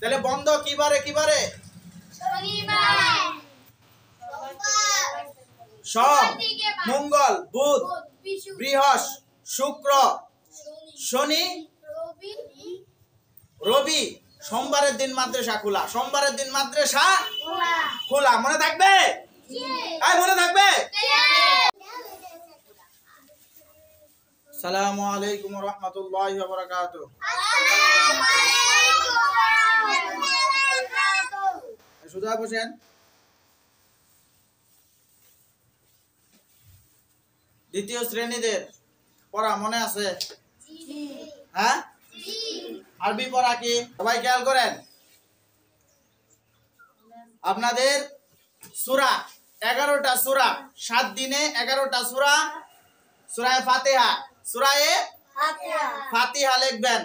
তাহলে বন্ধ কিবারে কিবারে? সোম, মঙ্গল, বুধ, বৃহস্পতি, শুক্র, শনি, রবি। সোমবারের দিন মাদ্রাসা খোলা। সোমবারের দিন মাদ্রাসা খোলা। মনে থাকবে? মনে থাকবে? আসসালামু আলাইকুম ওয়া রাহমাতুল্লাহি ওয়া বারাকাতুহু। সুজা বসেন। দ্বিতীয় শ্রেণীদের পড়া মনে আছে? হ্যাঁ, আরবি পড়া কি সবাই খেয়াল করেন? আপনাদের সূরা 11টা সূরা, 7 দিনে 11টা সূরা। সূরা ফাতিহা, সূরা ফাতিহা লিখবেন।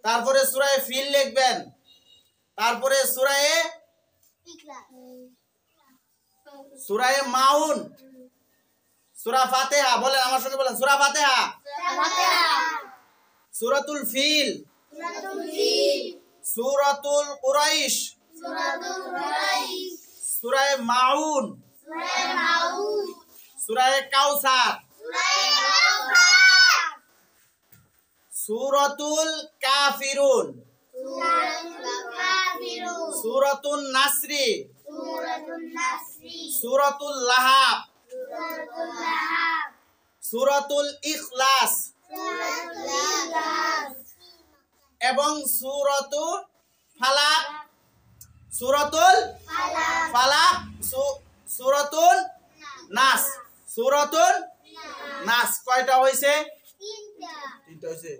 তারপরে সূরা ফিল লিখবেন। তারপরে সূরা মাউন, সূরা ফাতিহা। বলেন আমার সঙ্গে বলেন, সূরা ফাতিহা, সূরাতুল ফিল, সূরাতুল কুরাইশ, সূরা মাউন, সূরা কাউসার, সূরাতুল কাফিরুন, সূরাতুন নাসরি, সূরাতুল লাহাব, সূরাতুল ইখলাস এবং সূরাতুল ফালাক, সূরাতুল ফালাক, সূরাতুল নাস, সূরাতুল নাস। কয়টা হইছে? তিনটা হইছে।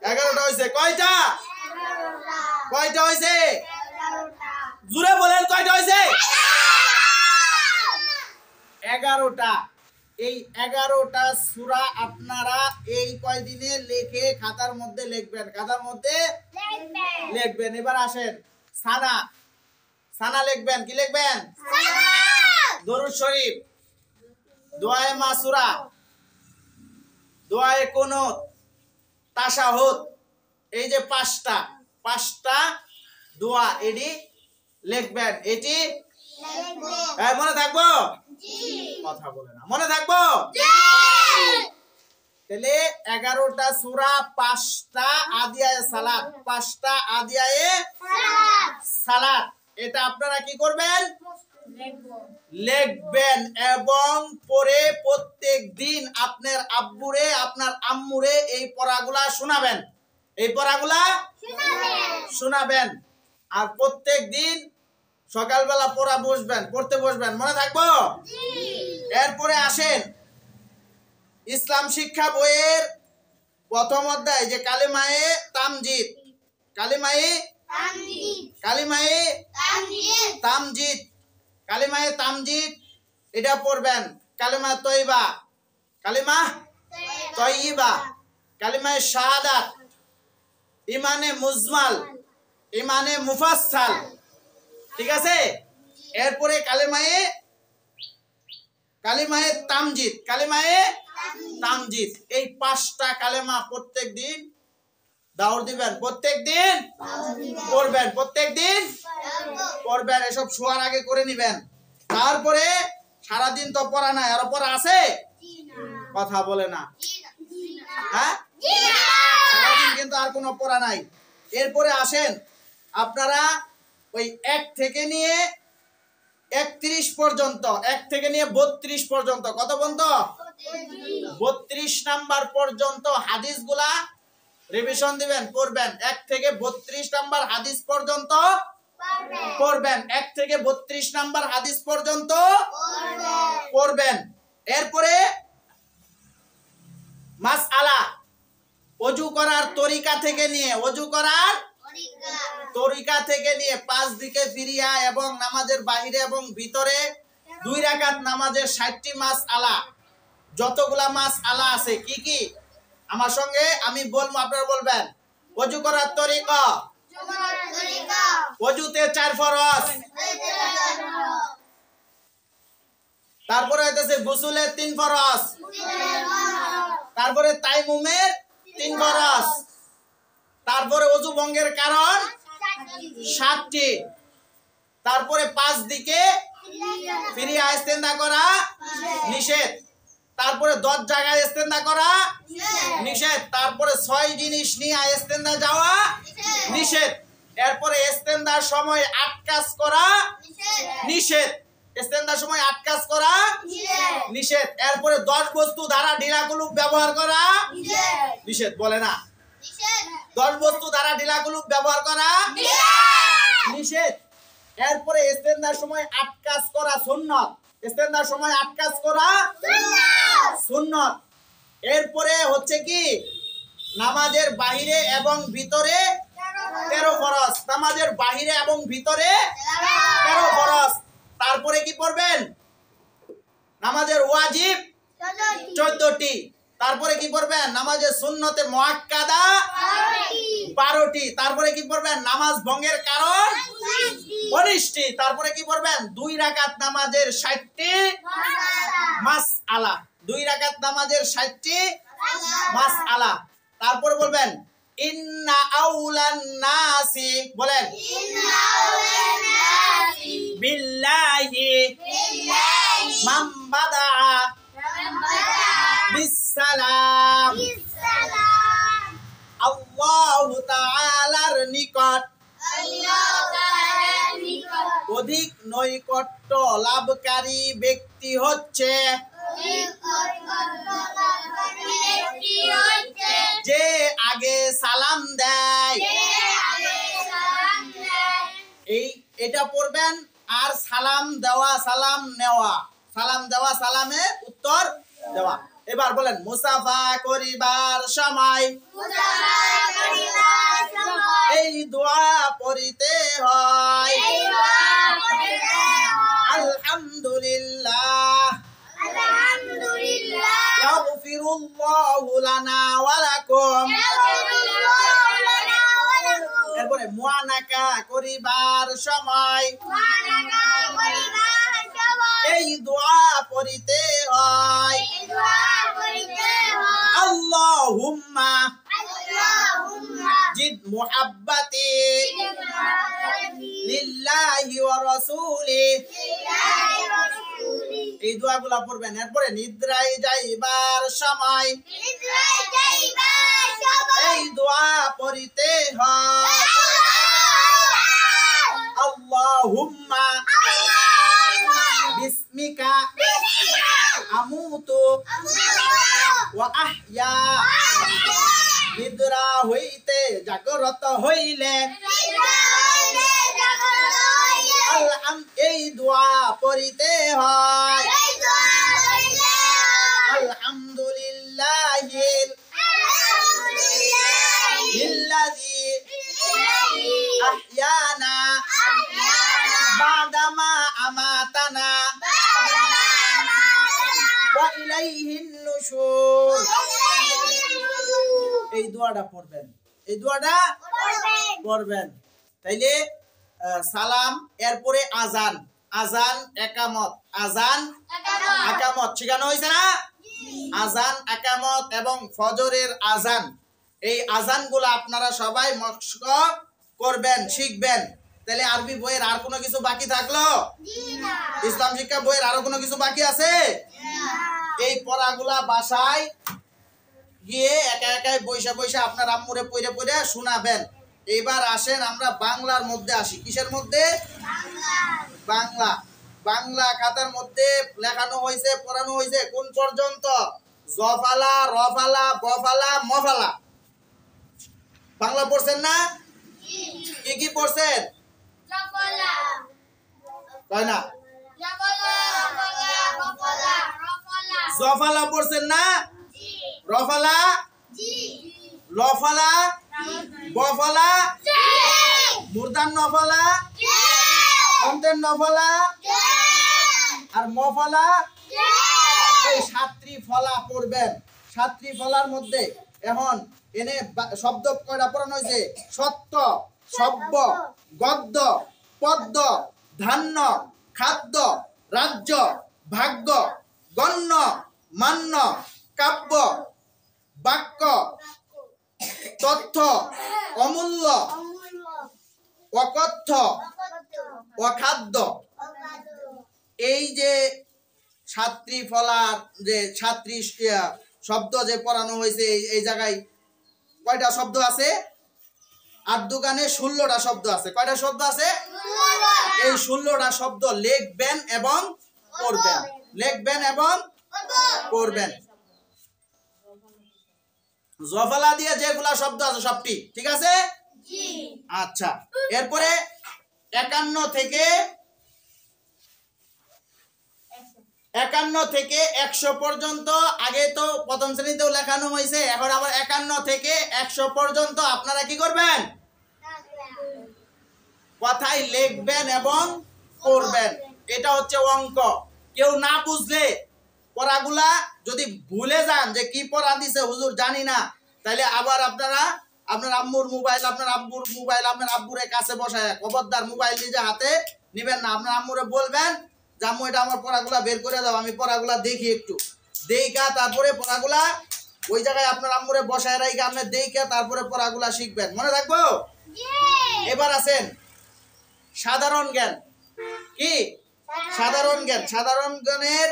11টা হইছে। কয়টা? কয়টা হইছে? জোরে বলেন, কয়টা হইছে? 11টা। এই 11টা সূরা আপনারা এই কয়দিনে লিখে খাতার মধ্যে লিখবেন। খাতার মধ্যে লিখবেন। এবার আসেন সানা। সানা লিখবেন। কি লিখবেন? দরুদ শরীফ, দোয়ায়ে মাসুরা, দোয়ায়ে কুনুত, তাশাহুদ। এই যে পাঁচটা দোয়া এটি লিখবেন। এটি মনে থাকবো? কথা বলে না। মনে থাকবো? তাহলে 11টা সূরা, 5টা আদিয়ায়ে সালাত, 5টা আদিয়ায়ে সালাত। এটা আপনারা কি করবেন? লিখবেন এবং পরে প্রত্যেক দিন আপনার আব্বুরে আপনার আম্মুরে এই পড়াগুলা শোনাবেন। এই পড়াগুলা শোনাবেন। আর প্রত্যেক দিন সকালবেলা পড়তে বসবেন। মনে থাকবো? এরপরে আসেন ইসলাম শিক্ষা বইয়ের প্রথম অধ্যায় যে কালিমায়ে তামজিদ, কালিমায়ে তামজিদ এটা পড়বেন। কালিমা তয়্যিবা, কালিমায়ে শাহাদাত, ইমানে মুজমাল, ইমানে মুফাসসাল। ঠিক আছে? এরপরে কালিমায়ে তামজিদ। এই 5টা কালেমা প্রত্যেক দিন দাওয়াত দিবেন। প্রত্যেক দিন পড়বেন। প্রত্যেক দিন পড়বেন। এসব শোয়ার আগে করে নিবেন। তারপরে সারাদিন তো পড়া নাই। আর পড়া আছে? কথা বলে না। হ্যাঁ, সারাদিন কিন্তু আর কোনো পড়া নাই। এরপরে আসেন আপনারা ওই 1 থেকে নিয়ে 31 পর্যন্ত, 1 থেকে নিয়ে 32 পর্যন্ত, কত পর্যন্ত? 32 নাম্বার পর্যন্ত হাদিসগুলা রিভিশন দিবেন, পড়বেন। 1 থেকে 32 নাম্বার হাদিস পর্যন্ত পড়বেন। 1 থেকে 32 নাম্বার হাদিস পর্যন্ত পড়বেন। এরপরে মাসআলা, ওযু করার তরিকা থেকে নিয়ে 5 দিকে ফিরিয়া এবং নামাজের বাহিরে এবং ভিতরে 2 রাকাত নামাজের 60টি মাসআলা। যতগুলা মাসআলা আছে কি কি আমার সঙ্গে আমি বলবো, আপনারা বলবেন। ওযু করার তরিকা, ওযুতে 4 ফরজ, তারপরে হইতেছে গোসলের 3 ফরজ, তারপরে তায়াম্মুমের 3 ফরজ, তারপরে ওযু ভঙ্গের কারণ 7টি। তারপরে 5 দিকে ফিরিয়ে ইস্তেঞ্জা করা নিষেধ। তারপরে 10 জায়গায় ইস্তেঞ্জা করা নিষেধ। তারপরে 6 জিনিস নিয়ে ইস্তেঞ্জা যাওয়া নিষেধ। এরপরে ইস্তেঞ্জার সময় 8 কাজ করা নিষেধ। ইস্তেঞ্জার সময় 8 কাজ করা নিষেধ। এরপরে 10 বস্তু দ্বারা ঢিলা কুলুপ ব্যবহার করা নিষেধ। বলে না 10 বস্তু দ্বারা ঢিলা কুলুপ ব্যবহার করা নিষেধ। এরপরে ইস্তেঞ্জার সময় 8 কাজ করা সুন্নাত। ইস্তেঞ্জার সময় 8 কাজ করা সুন্নাত। এরপরে হচ্ছে কি নামাজের বাহিরে এবং ভিতরে 13 ফরজ। নামাজের বাহিরে এবং ভিতরে 13 ফরজ। তারপরে কি পড়বেন? নামাজের ওয়াজিব 14টি। তারপরে কি পড়বেন? নামাজের সুন্নতে মুআক্কাদা 12টি। তারপরে কি পড়বেন? নামাজ ভঙ্গের কারণ 19টি। তারপরে কি পড়বেন? 2 রাকাত নামাজের 60টি মাসআলা। 2 রাকাত নামাজের 60টি মাসআলা। তারপর বলবেন ইন্না আউলান নাসি, বলেন বিল্লাহি মান বাদা বিসসালাম। আল্লাহু তাআলার নিকট অধিক নৈকট্য লাভকারী ব্যক্তি হচ্ছে যে আগে সালাম দেয়। এটা পড়বেন। আর সালাম দেওয়া সালাম নেওয়া, সালাম দেওয়া সালামে উত্তর দেওয়া। এবার বলেন মুসাফা করিবার সময় এই দোয়া পড়িতে হয় আলহামদুলিল্লাহ ইয়াগফিরুল্লাহু লানা ওয়া লাকুম। এরপরে মুআনাকা করিবার সময় এই দোয়া পড়িতে হয় আল্লাহুম্মা জিদ মুহাব্বাতি লিল্লাহি ওয়া রাসূলি। এই দোয়াগুলো পড়বেন। এরপরে নিদ্রায় যাইবার সময় এই দোয়া পড়িতে হয় আল্লাহুম্মা বিসমিকা আমুতু ওয়া আহইয়া। নিদ্রা হইতে জাগ্রত হইলে এই দোয়া পড়িতে হয় আলহামদুলিল্লাহিল লিল্লাযী আহইয়ানা বাদামা আমাতানা ওয়া ইলাইহিন নুশুর। এই দোয়াটা পড়বেন। এই দোয়াটা পড়বেন। তাইলে সালাম, এরপরে আজান, আজান একামত, আজান একামত শিখানো হয়েছে না? আজান একামত এবং ফজরের আজান, এই আজানগুলো আপনারা সবাই মস্ক করবেন, শিখবেন। তাহলে আরবি বইয়ের আর কোনো কিছু বাকি থাকলো? ইসলাম শিক্ষা বইয়ের আরো কোনো কিছু বাকি আছে? এই পড়াগুলা বাসায় গিয়ে একা একাই বৈশা বৈশা আপনার আম্মুরে পড়ে পড়ে শোনাবেন। এবার আসেন আমরা বাংলার মধ্যে আসি। কিসের মধ্যে? বাংলা। বাংলা খাতার মধ্যে লেখানো হয়েছে, পড়ানো হয়েছে কোন পর্যন্ত? জফালা, রফালা, বফালা, মফালা। বাংলা পড়ছেন না? কি কি পড়ছেন? তাই না? জফালা পড়ছেন না? রফালা, লফালা, বফালা, মুর্দান নফালা, অন্তের নফালা আর মফালা। এই 7টি ফলা পড়বেন। 7টি ফলার মধ্যে এখন এনে শব্দ কয়টা পড়ানো হয়েছে? সত্য, সব্য, গদ্য, পদ্য, ধান্য, খাদ্য, রাজ্য, ভাগ্য, গণ্য, মান্য, কাব্য, বাক্য, তথ্য, অমূল্য, অকথ্য, অখাদ্য। এই যে ছাত্রী ফলার যে ছাত্রী শব্দ যে পড়ানো হয়েছে, এই জায়গায় কয়টা শব্দ আছে? আর দোকানে 16টা শব্দ আছে। কয়টা শব্দ আছে? এই 16টা শব্দ লিখবেন এবং পড়বেন, লিখবেন এবং পড়বেন। জফলা দিয়ে যেগুলা শব্দ আছে সবটি ঠিক আছে? আচ্ছা, এরপরে 51 থেকে 100 পর্যন্ত। আগে তো প্রথম শ্রেণীতেও লেখানো হয়েছে, এখন আবার 51 থেকে 100 পর্যন্ত আপনারা কি করবেন? কথায় লিখবেন এবং পড়বেন। এটা হচ্ছে অঙ্ক। কেউ না বুঝলে পড়াগুলা যদি ভুলে যান যে কি পড়া দিছে হুজুর জানি না, তাহলে আবার আপনারা আপনার আম্মুর মোবাইল, আপনার আব্বুর মোবাইল আপনার আব্বুরের কাছে বসায়, খবরদার মোবাইল নিজে হাতে নেবেন না। আপনার আম্মুরে বলবেন যে আম্মু এটা আমার পড়াগুলা বের করে দাও, আমি পড়াগুলা দেখি একটু। দেখা তারপরে পড়াগুলা ওই জায়গায় আপনার আম্মুরে বসায় রাখি, আপনি দেখা তারপরে পড়াগুলা শিখবেন। মনে থাকবো? এবার আছেন সাধারণ জ্ঞান। কি সাধারণ জ্ঞান? সাধারণ জ্ঞানের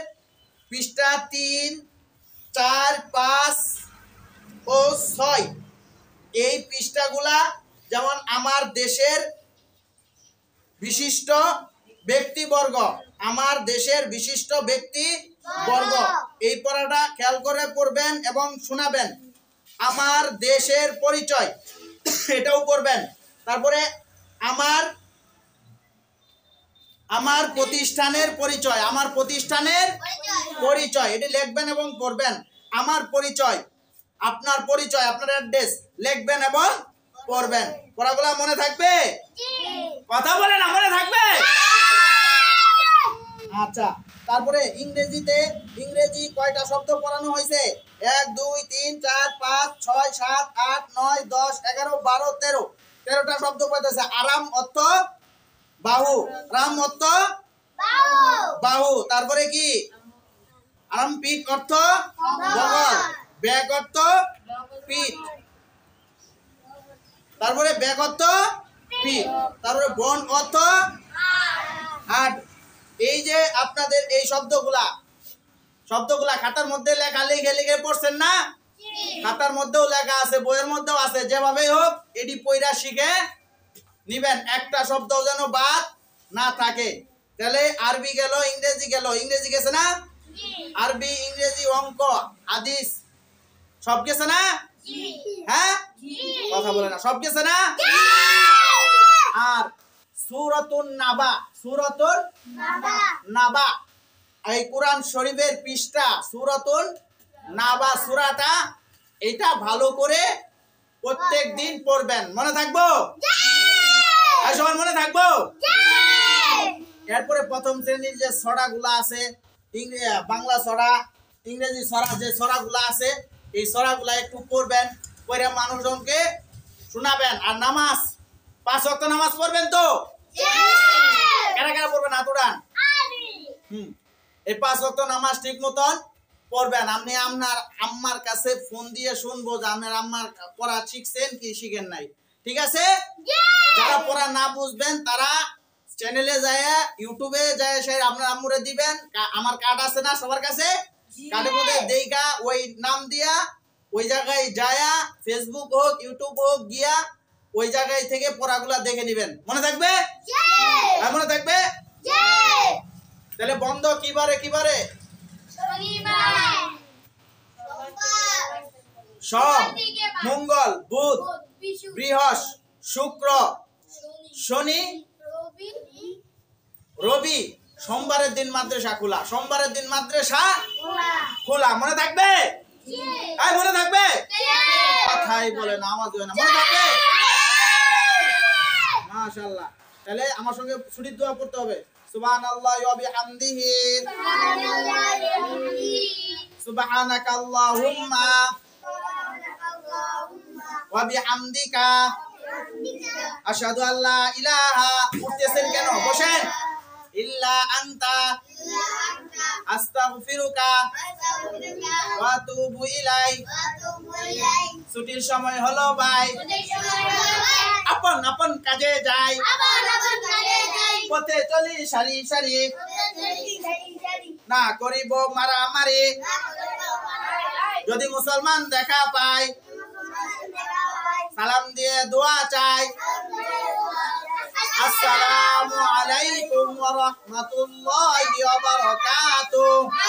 পৃষ্ঠা 3, 4, 5 ও 6 এই পৃষ্ঠাগুলা যেমন আমার দেশের বিশিষ্ট ব্যক্তিবর্গ, আমার দেশের বিশিষ্ট ব্যক্তিবর্গ, এই পড়াটা খেয়াল করে পড়বেন এবং শোনাবেন। আমার দেশের পরিচয় এটাও পড়বেন। তারপরে আমার প্রতিষ্ঠানের পরিচয়, আমার প্রতিষ্ঠানের পরিচয় এটি লিখবেন এবং পড়বেন। আমার পরিচয়, আপনার পরিচয়, আপনার অ্যাড্রেস লিখবেন এবং পড়বেন। পড়াগুলা মনে থাকবে? কথা বলে না, মনে থাকবে? আচ্ছা, তারপরে ইংরেজি কয়টা শব্দ পড়ানো হয়েছে? 1, 2, 3, 4, 5, 6, 7, 8, 9, 10, 11, 12, 13 13টা শব্দ পড়তেছে। আরাম অর্থ বাহু, রাম অর্থ বাহু। তারপরে কি? আরাম পিঠ অর্থ বগল, ব্যাগ অর্থ পিঠ, তারপরে ব্যাগ অর্থ পিঠ, তারপরে বন অর্থ হাট। এই যে আপনাদের এই শব্দগুলা খাতার মধ্যে লেখা লিখে পড়ছেন না? খাতার মধ্যেও লেখা আছে, বইয়ের মধ্যেও আছে। যেভাবেই হোক এটি পড়া শিখে নিবেন, একটা শব্দ যেন বাদ না থাকে। তাহলে আরবি গেল, ইংরেজি গেল। ইংরেজি গেছে না? আরবি, ইংরেজি, অঙ্ক, হাদিস সব গেছে না? হ্যাঁ, কথা বলে না, সব গেছে না? আর সূরাতুন নাবা এই কোরআন শরীফের পৃষ্ঠা সূরাতুন নাবা সূরাটা, এটা ভালো করে প্রত্যেক দিন পড়বেন। মনে থাকবো? আর সবার মনে থাকবো? এরপরে প্রথম শ্রেণীর যে ছড়াগুলা আছে, বাংলা ছড়া, ইংরেজি ছড়া, যে ছড়াগুলা আছে এই ছড়াগুলা একটু পড়বেন, পড়ে মানুষজনকে শোনাবেন। আর নামাজ 5 ওয়াক্ত নামাজ পড়বেন তো? কারা কারা পড়বেন? হাত উঠান। এই 5 ওয়াক্ত নামাজ ঠিক মতন পড়বেন। আপনি আপনার আম্মার কাছে ফোন দিয়ে শুনবো যে আপনার আম্মার পড়া শিখছেন কি শিখেন নাই, ঠিক আছে? যারা পড়া না বুঝবেন তারা চ্যানেলে যায়, ইউটিউবে যায়, সেই আপনার আম্মুরে দিবেন। আমার কার্ড আছে না সবার কাছে? কার্ডের মধ্যে দেইগা ওই নাম দিয়া ওই জায়গায় যায়া, ফেসবুক হোক ইউটিউব হোক গিয়া ওই জায়গায় থেকে পড়াগুলা দেখে নিবেন। মনে থাকবে? মনে থাকবে? তাহলে বন্ধ কিবারে? সোম, মঙ্গল, বুধ, বৃহস্পতি, শুক্র, শনি, রবি। সোমবারের দিন মাদ্রাসা খোলা, সোমবারের দিন মাদ্রাসা খোলা। মনে থাকবে? মনে থাকবে? কথাই বলে না, আওয়াজ হয় না। মনে থাকবে? মাশাআল্লাহ। তাহলে আমার সঙ্গে ছুটির দোয়া পড়তে হবে। সুবহানাল্লাহি ওয়া বিহামদিহি, সুবহানাকাল্লাহুম্মা ওয়া বিহামদিকা আশহাদু আল্লা ইলাহা, উঠতেছেন কেন? বসেন। ইল্লা আনতা আস্তাগফিরুকা ওয়া আতুবু ইলাইক। ছুটির সময় হলো ভাই, আপন আপন কাজে যাই, পথে চলি সারি সারি, না করিব মারামারি, যদি মুসলমান দেখা পাই সালাম দিয়ে দোয়া চাই। আসসালামু আলাইকুম ওয়া রাহমাতুল্লাহি ওয়া বারাকাতুহু।